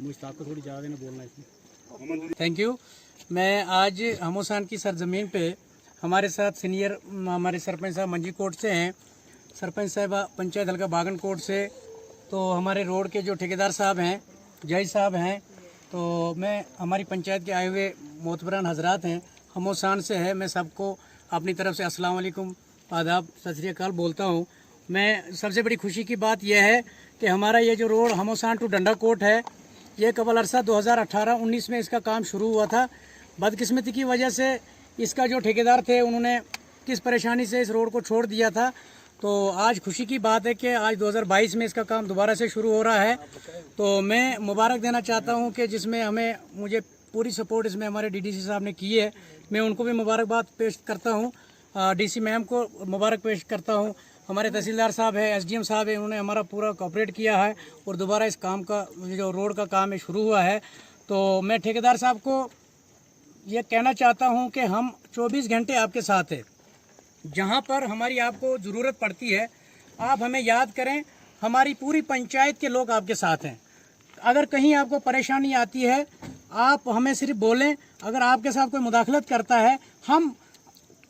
मुश्ताक को थोड़ी ज़्यादा देना बोलना इसमें। Thank you. मैं आज हमोसान की सरजमीन पे हमारे साथ सीनियर हमारे सरपंच साहब मंजी कोट से हैं, सरपंच साहब पंचायत हल्का बागन कोट से, तो हमारे रोड के जो ठेकेदार साहब हैं, जय साहब हैं, तो मैं हमारी पंचायत के आए हुए मोतबरान हजरात हैं, हमोसान से है। मैं सबको अपनी तरफ से अस्सलाम वालेकुम, आदाब, सत श्री अकाल बोलता हूँ। मैं सबसे बड़ी खुशी की बात यह है कि हमारा ये जो रोड हमोसान टू डंडा कोट है, ये कबल अरसा 2018-19 में इसका काम शुरू हुआ था। बदकिस्मती की वजह से इसका जो ठेकेदार थे उन्होंने किस परेशानी से इस रोड को छोड़ दिया था। तो आज खुशी की बात है कि आज 2022 में इसका काम दोबारा से शुरू हो रहा है। तो मैं मुबारक देना चाहता हूं कि जिसमें मुझे पूरी सपोर्ट इसमें हमारे डीडीसी साहब ने की है। मैं उनको भी मुबारकबाद पेश करता हूं, डीसी मैम को मुबारक पेश करता हूं। हमारे तहसीलदार साहब है, एसडीएम साहब है, उन्होंने हमारा पूरा कोऑपरेट किया है और दोबारा इस काम का जो रोड का काम है शुरू हुआ है। तो मैं ठेकेदार साहब को ये कहना चाहता हूं कि हम 24 घंटे आपके साथ हैं। जहां पर हमारी आपको ज़रूरत पड़ती है आप हमें याद करें, हमारी पूरी पंचायत के लोग आपके साथ हैं। अगर कहीं आपको परेशानी आती है आप हमें सिर्फ बोलें, अगर आपके साथ कोई मुदाखलत करता है हम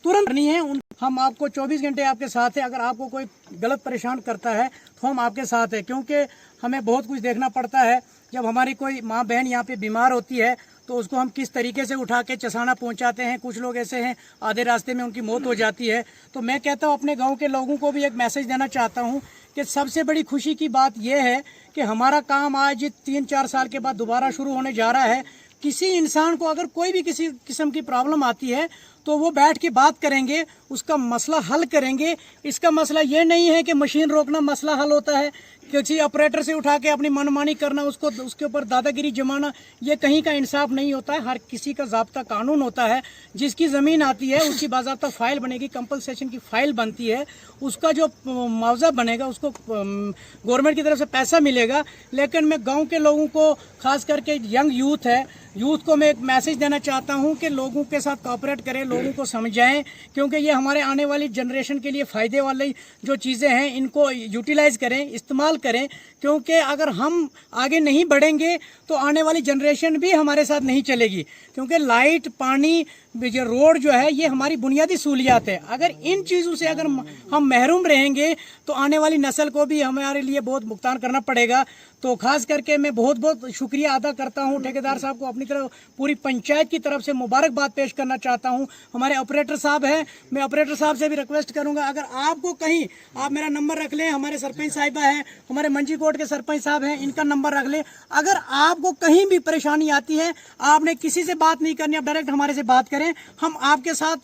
तुरंत नहीं है, हम आपको 24 घंटे आपके साथ हैं। अगर आपको कोई गलत परेशान करता है तो हम आपके साथ हैं, क्योंकि हमें बहुत कुछ देखना पड़ता है। जब हमारी कोई माँ बहन यहाँ पे बीमार होती है तो उसको हम किस तरीके से उठा के चसाना पहुँचाते हैं। कुछ लोग ऐसे हैं आधे रास्ते में उनकी मौत हो जाती है। तो मैं कहता हूँ अपने गाँव के लोगों को भी एक मैसेज देना चाहता हूँ कि सबसे बड़ी खुशी की बात यह है कि हमारा काम आज 3-4 साल के बाद दोबारा शुरू होने जा रहा है। किसी इंसान को अगर कोई भी किसी किस्म की प्रॉब्लम आती है तो वो बैठ के बात करेंगे, उसका मसला हल करेंगे। इसका मसला ये नहीं है कि मशीन रोकना मसला हल होता है, किसी ऑपरेटर से उठा के अपनी मनमानी करना, उसके ऊपर दादागिरी जमाना, ये कहीं का इंसाफ नहीं होता है। हर किसी का ज़ाब्ता कानून होता है। जिसकी ज़मीन आती है उसकी बाज़ाब्ता फ़ाइल बनेगी, कंपलसेशन की फ़ाइल बनती है, उसका जो मुआवजा बनेगा उसको गवर्नमेंट की तरफ से पैसा मिलेगा। लेकिन मैं गाँव के लोगों को, खास करके यंग यूथ है, यूथ को मैं एक मैसेज देना चाहता हूं कि लोगों के साथ कोऑपरेट करें, लोगों को समझाएं, क्योंकि ये हमारे आने वाली जनरेशन के लिए फ़ायदे वाली जो चीज़ें हैं इनको यूटिलाइज करें, इस्तेमाल करें। क्योंकि अगर हम आगे नहीं बढ़ेंगे तो आने वाली जनरेशन भी हमारे साथ नहीं चलेगी। क्योंकि लाइट, पानी, रोड जो है ये हमारी बुनियादी सहूलियात है। अगर इन चीज़ों से अगर हम महरूम रहेंगे तो आने वाली नस्ल को भी हमारे लिए बहुत भुगतान करना पड़ेगा। तो खास करके मैं बहुत बहुत शुक्रिया अदा करता हूं ठेकेदार साहब को, अपनी तरफ पूरी पंचायत की तरफ से मुबारकबाद पेश करना चाहता हूं। हमारे ऑपरेटर साहब हैं, मैं ऑपरेटर साहब से भी रिक्वेस्ट करूंगा, अगर आपको कहीं, आप मेरा नंबर रख लें, हमारे सरपंच साहिबा हैं, हमारे मंजी कोट के सरपंच साहब हैं, इनका नंबर रख लें। अगर आपको कहीं भी परेशानी आती है, आपने किसी से बात नहीं करनी, आप डायरेक्ट हमारे से बात करें, हम आपके साथ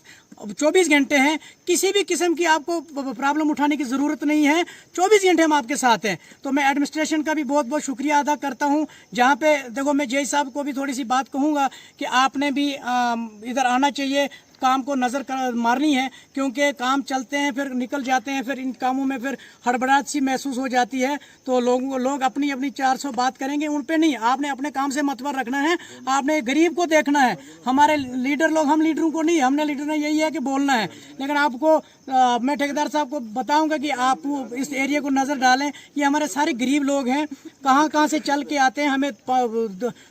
24 घंटे हैं। किसी भी किस्म की आपको प्रॉब्लम उठाने की ज़रूरत नहीं है, 24 घंटे हम आपके साथ हैं। तो मैं एडमिनिस्ट्रेशन का भी बहुत बहुत शुक्रिया अदा करता हूं। जहां पे देखो, मैं जय साहब को भी थोड़ी सी बात कहूंगा कि आपने भी इधर आना चाहिए, काम को नज़र मारनी है, क्योंकि काम चलते हैं फिर निकल जाते हैं, फिर इन कामों में फिर हड़बड़ाहट सी महसूस हो जाती है। तो लोग अपनी अपनी 400 बात करेंगे, उन पे नहीं, आपने अपने काम से मतवर रखना है, आपने गरीब को देखना है। हमारे लीडर लोग, हम लीडरों को नहीं, हमने लीडर ने यही है कि बोलना है। लेकिन आपको मैं ठेकेदार साहब को बताऊंगा कि आप इस एरिया को नज़र डालें। ये हमारे सारे गरीब लोग हैं, कहाँ से चल के आते हैं, हमें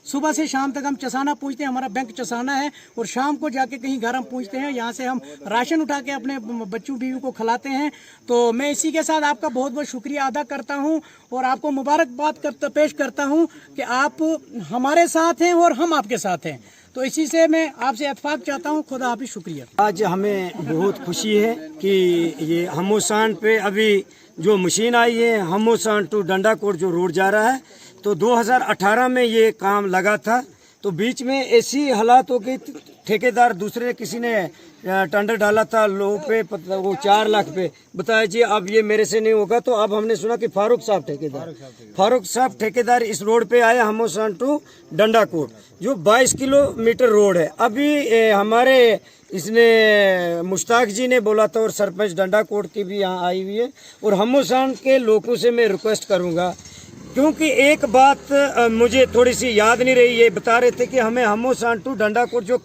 सुबह से शाम तक हम चसाना पूछते हैं, हमारा बैंक चसाना है, और शाम को जाके कहीं घर हम पूछते हैं, यहाँ से हम राशन उठा के अपने बच्चों बीवी को खिलाते हैं। तो मैं इसी के साथ आपका बहुत बहुत शुक्रिया अदा करता हूँ और आपको मुबारकबाद पेश करता हूँ कि आप हमारे साथ हैं और हम आपके साथ हैं। तो इसी से मैं आपसे इत्तेफाक चाहता हूँ। खुदा हाफिज़, शुक्रिया। आज हमें बहुत खुशी है कि ये हमोसान पे अभी जो मशीन आई है, हमोसान टू डंडा कोट जो रोड जा रहा है, तो 2018 में ये काम लगा था। तो बीच में ऐसी हालात हो गई, ठेकेदार दूसरे किसी ने टेंडर डाला था लो पे, वो 4 लाख पे, बताया जी अब ये मेरे से नहीं होगा। तो अब हमने सुना कि फारूक साहब ठेकेदार इस रोड पे आए, हमोसान टू डंडा कोट, जो 22 किलोमीटर रोड है। अभी हमारे इसने मुश्ताक जी ने बोला था और सरपंच डंडा कोट की भी यहाँ आई हुई है। और हमोसान के लोगों से मैं रिक्वेस्ट करूँगा, क्योंकि एक बात मुझे थोड़ी सी याद नहीं रही, ये बता रहे थे कि हमें हमोसान टू डंडा कोट जो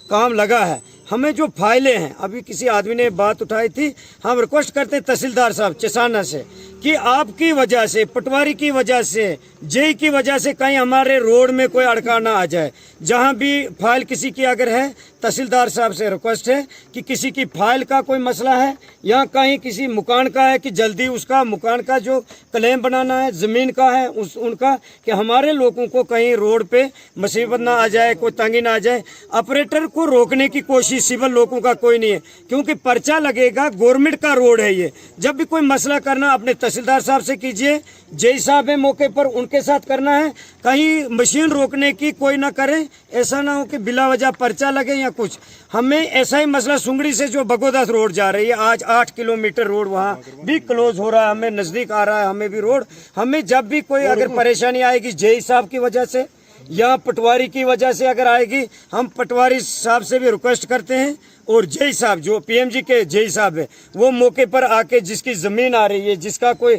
काम लगा है, हमें जो फाइलें हैं, अभी किसी आदमी ने बात उठाई थी, हम रिक्वेस्ट करते हैं तहसीलदार साहब चसाना से कि आपकी वजह से, पटवारी की वजह से, जेई की वजह से कहीं हमारे रोड में कोई अड़का ना आ जाए। जहां भी फाइल किसी की अगर है, तहसीलदार साहब से रिक्वेस्ट है कि किसी की फाइल का कोई मसला है या कहीं किसी मकान का है कि जल्दी उसका मकान का जो क्लेम बनाना है, ज़मीन का है उनका, कि हमारे लोगों को कहीं रोड पे मुसीबत ना आ जाए, कोई तंगी ना आ जाए। ऑपरेटर को रोकने की कोशिश सिविल लोगों का कोई नहीं है, क्योंकि पर्चा लगेगा, गवर्नमेंट का रोड है ये। जब भी कोई मसला करना अपने तहसीलदार साहब से कीजिए, जेई साहब है मौके पर, उनके साथ करना है। कहीं मशीन रोकने की कोई ना करे, ऐसा ना हो कि बिला वजह पर्चा लगे या कुछ। हमें ऐसा ही मसला सुंगड़ी से जो बगोदास रोड जा रही है, आज 8 किलोमीटर रोड वहाँ भी क्लोज हो रहा है, हमें नजदीक आ रहा है हमें भी रोड। हमें जब भी कोई अगर परेशानी आएगी जेई साहब की वजह से या पटवारी की वजह से अगर आएगी, हम पटवारी साहब से भी रिक्वेस्ट करते हैं और जेई साहब जो पीएमजी के जेई साहब है, वो मौके पर आके जिसकी ज़मीन आ रही है, जिसका कोई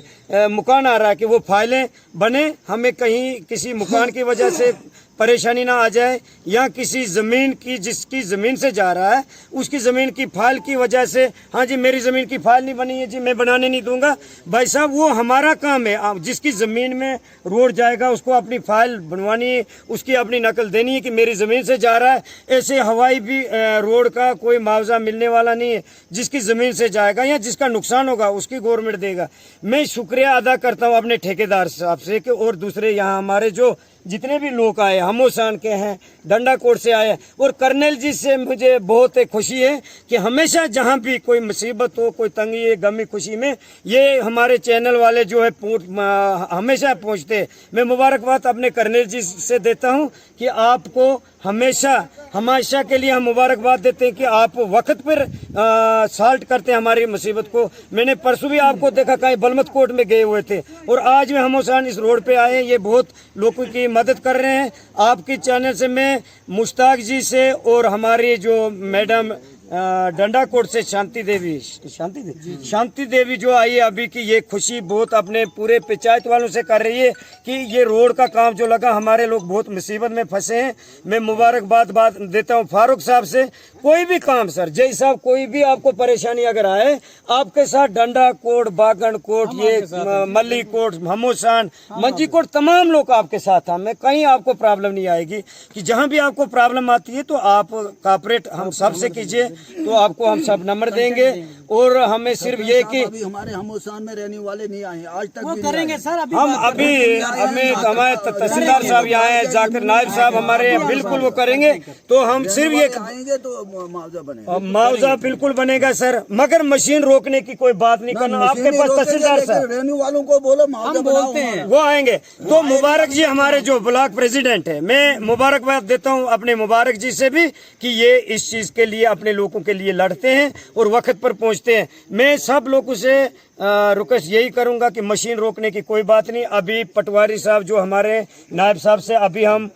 मकान आ रहा है, कि वो फाइलें बने। हमें कहीं किसी मकान की वजह से परेशानी ना आ जाए या किसी ज़मीन की, जिसकी ज़मीन से जा रहा है उसकी ज़मीन की फाइल की वजह से, हाँ जी मेरी ज़मीन की फाइल नहीं बनी है जी, मैं बनाने नहीं दूंगा। भाई साहब वो हमारा काम है, जिसकी ज़मीन में रोड जाएगा उसको अपनी फाइल बनवानी है, उसकी अपनी नकल देनी है कि मेरी ज़मीन से जा रहा है। ऐसे हवाई भी रोड का कोई मुआवजा मिलने वाला नहीं है, जिसकी ज़मीन से जाएगा या जिसका नुकसान होगा उसकी गवर्नमेंट देगा। मैं शुक्रिया अदा करता हूँ अपने ठेकेदार साहब से कि और दूसरे यहाँ हमारे जो जितने भी लोग आए, हमोसान के हैं, डंडा कोट से आए, और कर्नल जी से मुझे बहुत खुशी है कि हमेशा जहाँ भी कोई मुसीबत हो, कोई तंगी है, गमी खुशी में, ये हमारे चैनल वाले जो है हमेशा पहुँचते। मैं मुबारकबाद अपने कर्नल जी से देता हूँ कि आपको हमेशा के लिए हम मुबारकबाद देते हैं कि आप वक्त पर सॉल्व करते हैं हमारी मुसीबत को। मैंने परसों भी आपको देखा कहीं बलमत कोट में गए हुए थे, और आज भी हमोसान इस रोड पे आए हैं। ये बहुत लोगों की मदद कर रहे हैं। आपके चैनल से मैं मुश्ताक जी से और हमारी जो मैडम डंडा कोट से शांति देवी जो आई है अभी की, ये खुशी बहुत अपने पूरे पंचायत वालों से कर रही है कि ये रोड का काम जो लगा, हमारे लोग बहुत मुसीबत में फंसे हैं। मैं मुबारकबाद देता हूँ फारूक साहब से। कोई भी काम सर, जय साहब, कोई भी आपको परेशानी अगर आए, आपके साथ डंडा कोट, बागन कोट, ये मल्ली कोट, हमोसान, मंजी कोट, तमाम लोग आपके साथ हैं। कहीं आपको प्रॉब्लम नहीं आएगी। कि जहाँ भी आपको प्रॉब्लम आती है तो आप कॉपरेट हम सबसे कीजिए, तो आपको हम सब नंबर देंगे। और हमें सिर्फ ये कि अभी हमारे हमोसान में रहने वाले नहीं आए आज तक, वो करेंगे सर। हम अभी हमारे तहसीलदार साहब यहाँ आए, जाकिर नायब साहब हमारे, बिल्कुल वो करेंगे। तो हम सिर्फ ये आएंगे तो मुआवजा बनेगा, मुआवजा बिल्कुल बनेगा सर, मगर मशीन रोकने की कोई बात नहीं करना। आपके पास तहसीलदार साहब, रेन्यू वालों को बोलो मुआवजा बोलते हैं, वो आएंगे। तो मुबारक जी हमारे जो ब्लॉक प्रेसिडेंट है, मैं मुबारकबाद देता हूँ अपने मुबारक जी से भी कि ये इस चीज के लिए अपने लोगों के लिए लड़ते हैं और वक्त पर पहुंचते हैं। मैं सब लोगों से रिक्वेस्ट यही करूंगा कि मशीन रोकने की कोई बात नहीं। अभी पटवारी साहब जो हमारे नायब साहब से अभी हम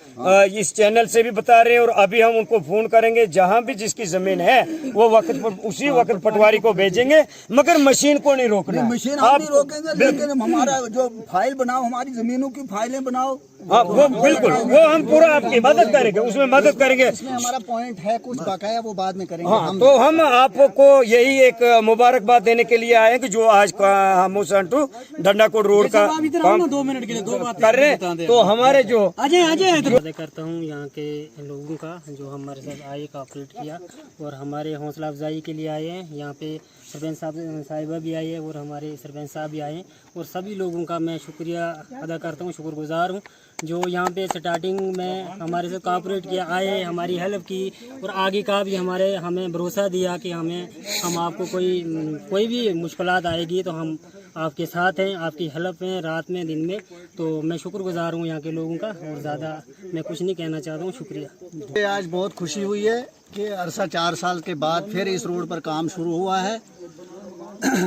इस चैनल से भी बता रहे हैं, और अभी हम उनको फोन करेंगे, जहां भी जिसकी जमीन है वो वक्त पर उसी वक्त पटवारी को भेजेंगे, मगर मशीन को नहीं रोकना। मशीन हम नहीं रोकेंगे, लेकिन हमारा जो फाइल बनाओ, हमारी जमीनों की फाइलें बनाओ। हाँ, वो बिल्कुल, वो हम पूरा आपकी मदद करेंगे, उसमें मदद करेंगे। इसमें हमारा पॉइंट है कुछ बकाया, वो बाद में करेंगे। हाँ, तो हम आपको यही एक मुबारकबाद देने के लिए आए हैं कि जो आज हमोसान टू डंडा कोट रोड का काम 2 मिनट के लिए 2 बात कर रहे हैं। तो हमारे जो अदा करता हूँ यहाँ के लोगों का जो हमारे साथ आए, कॉपरेट किया और हमारे हौसला अफजाई के लिए आए हैं। यहाँ पे सरपंच साहिबा भी आई है और हमारे सरपंच साहब भी आए हैं, और सभी लोगों का मैं शुक्रिया अदा करता हूँ, शुक्रगुजार हूँ जो यहाँ पे स्टार्टिंग में हमारे से कॉपरेट किया, आए, हमारी हेल्प की, और आगे का भी हमें भरोसा दिया कि हम आपको कोई भी मुश्किलात आएगी तो हम आपके साथ हैं, आपकी हेल्प में रात में दिन में। तो मैं शुक्रगुजार हूँ यहाँ के लोगों का, और ज़्यादा मैं कुछ नहीं कहना चाहता हूँ। शुक्रिया। आज बहुत खुशी हुई है कि अरसा 4 साल के बाद फिर इस रोड पर काम शुरू हुआ है।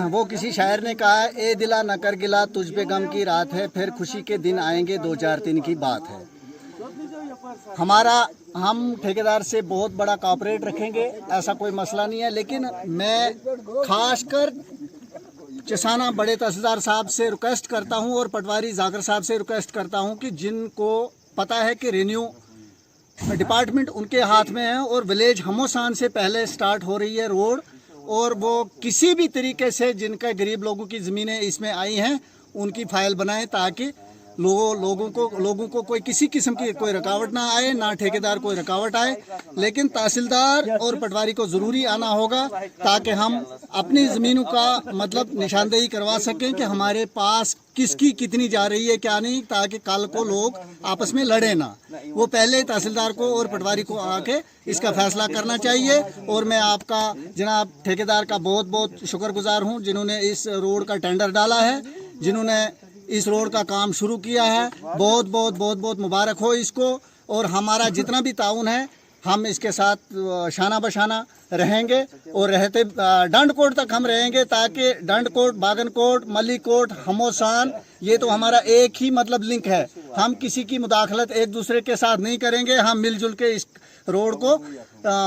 वो किसी शायर ने कहा है, ए दिला न कर गिला तुझ पे गम की रात है, फिर खुशी के दिन आएंगे 2-4 की बात है। हम ठेकेदार से बहुत बड़ा कॉपरेट रखेंगे, ऐसा कोई मसला नहीं है। लेकिन मैं खासकर चसाना बड़े तहसीलदार साहब से रिक्वेस्ट करता हूं और पटवारी जाकिर साहब से रिक्वेस्ट करता हूं कि जिनको पता है कि रेन्यू डिपार्टमेंट उनके हाथ में है और विलेज हमोसान से पहले स्टार्ट हो रही है रोड, और वो किसी भी तरीके से जिनका गरीब लोगों की ज़मीनें इसमें आई हैं उनकी फाइल बनाएं, ताकि लोगों को कोई किसी किस्म की कोई रुकावट ना आए, ना ठेकेदार कोई रुकावट आए। लेकिन तहसीलदार और पटवारी को ज़रूरी आना होगा, ताकि हम अपनी ज़मीनों का मतलब निशानदेही करवा सकें कि हमारे पास किसकी कितनी जा रही है क्या नहीं, ताकि कल को लोग आपस में लड़े ना। वो पहले तहसीलदार को और पटवारी को आके इसका फैसला करना चाहिए। और मैं आपका जनाब ठेकेदार का बहुत बहुत शुक्रगुजार हूँ, जिन्होंने इस रोड का टेंडर डाला है, जिन्होंने इस रोड का काम शुरू किया है। बहुत बहुत बहुत बहुत मुबारक हो इसको। और हमारा जितना भी ताउन है हम इसके साथ शाना बशाना रहेंगे और रहते डंडकोट तक हम रहेंगे, ताकि डंडकोट, बागनकोट, मल्लीकोट, हमोसान ये तो हमारा एक ही मतलब लिंक है। हम किसी की मुदाखलत एक दूसरे के साथ नहीं करेंगे। हम मिलजुल के इस रोड को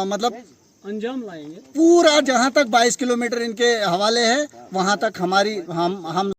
मतलब अंजाम लाएंगे। पूरा जहाँ तक 22 किलोमीटर इनके हवाले है वहाँ तक हम